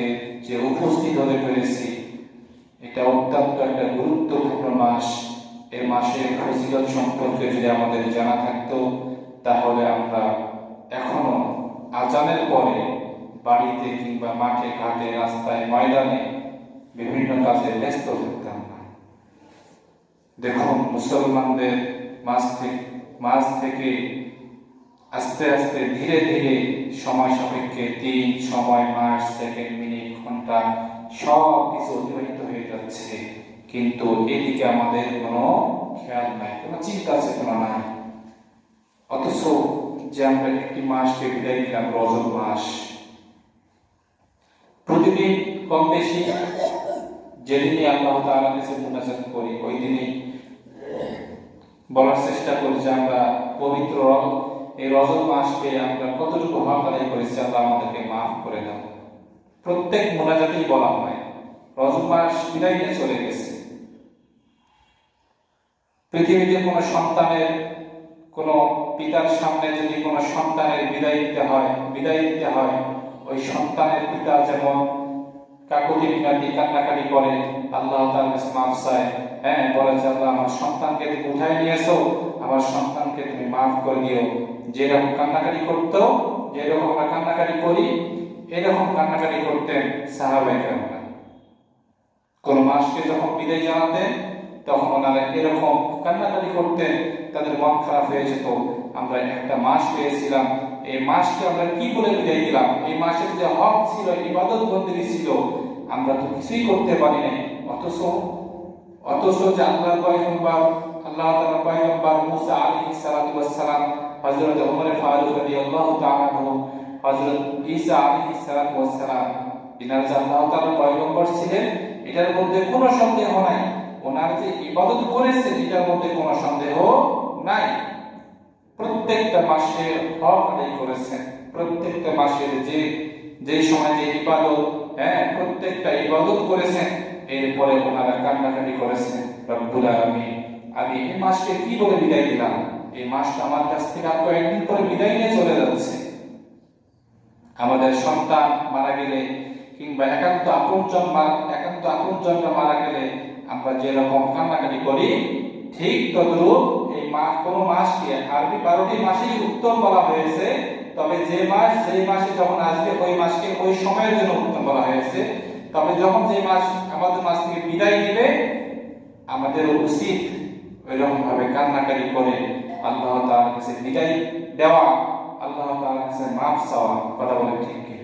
থেকে যে উপস্থিত হতে পেরেছি, এটা অত্যন্ত একটা গুরুত্বপূর্ণ মাস। এই মাসের ফজিলত সম্পর্কে যদি আমাদের জানা থাকতো, তাহলে আমরা এখনো আজানের পরে বাড়িতে কিংবা মাঠে ঘাটে রাস্তায় ময়দানে বিভিন্ন কাজে ব্যস্ত থাকতাম না। দেখুন, মুসলমানদের মাঝ থেকে আস্তে আস্তে ধীরে ধীরে সময় সাপেক্ষে দিন, সময়, মাস, সেকেন্ড, মিনিট, ঘন্টা সব কিছু অতিবাহিত হয়ে যাচ্ছে, কিন্তু এদিকে আমাদের কোনো খেয়াল নাই, কোনো চিন্তা চেতনা নাই। অথচ যে আমরা একটি মাসকে বিদায় দিলাম, রজব মাস, প্রতিদিন কম বেশি যেদিনই আল্লাহ তাআলার কাছে মুনাজাত করি, ওই দিনই বলার চেষ্টা করি যে আমরা পবিত্র এই রজব মাসকে আমরা কতটুকু হক আদায় করেছি, আল্লাহ আমাদেরকে মাফ করে দাও। প্রত্যেক মুনাজাতেই বলা হয় রজব মাস বিদায় নিয়ে চলে গেছে। পৃথিবীতে কোনো সন্তানের, কোনো পিতার সামনে যদি কোনো সন্তানের বিদায় দিতে হয়, ওই সন্তানের পিতা যেমন কাকুতি মিনতি কান্নাকাটি করে, আল্লাহ তাআলার কাছে মাফ চায়, বলে যে আল্লাহ আমার সন্তানকে তুমি উঠাই নিয়েছো, আমার সন্তানকে তুমি মাফ করে দিও। যেরকম কান্নাকাটি করতো, যেরকম আমরা কান্নাকাটি করি, এরকম কান্নাকাটি করতেন সাহাবায়ে কেরামরা। কোন মাসকে যখন বিদায় জানাতেন, তখন ওনারা এরকম কান্নাকাটি করতেন, তাদের মন খারাপ হয়ে যেত। আমরা একটা মাস পেয়েছিলাম, এই মাসকে আমরা কি বলে বিদায় দিলাম? এই মাসের যে হক ছিল, ইবাদত বন্দেগী ছিল, আমরা তো কিছুই করতে পারি নাই। অথচ যে আল্লাহর পয়গম্বর, আল্লাহ তাআলার পয়গম্বর মুসা আলাইহিস সালাতু ওয়াস সালাম, হযরত ওমর ফারুক রাদিয়াল্লাহু তাআলা আনহু, হযরত ঈসা আলাইহিস সালাতু ওয়াস সালাম, ইনারা যে আল্লাহ তাআলার পয়গম্বর ছিলেন, এটার মধ্যে কোনো সন্দেহ নাই। ওনারা যে ইবাদত করেছেন, এটার মধ্যে কোনো সন্দেহ নাই। প্রত্যেকটা মাসের হক আদায় করেছেন, প্রত্যেকটা মাসের যে সময় যে ইবাদত, প্রত্যেকটা ইবাদত করেছেন। এরপরে ওনারা কান্নাকাটি করেছেন, রব্বুল আলামিন, আমি এই মাসকে কি বলে বিদায় দিলাম? এই মাসটা আমার কাছ থেকে আর কয়েকদিন পরে বিদায় নিয়ে চলে যাচ্ছে। আমাদের সন্তান মারা গেলে কিংবা একান্ত আপনজনরা মারা গেলে আমরা যেরকম কান্নাকাটি করি, ঠিক তদ্রূপ এই কোন মাসকে আরবি 12টি মাসেই উত্তম বলা হয়েছে। তবে যেই মাসে যখন আসবে, ওই মাসকে ওই সময়ের জন্য উত্তম বলা হয়েছে। তবে যখন যে মাস আমাদের মাস থেকে বিদায় দিবে, আমাদের উচিত ওইরকম ভাবে কান্নাকাটি করে আল্লাহ তাআলার কাছে বিদায় দেওয়া, আল্লাহ তাআলার কাছে মাফ চাওয়া। কথা বলে ঠিক কি?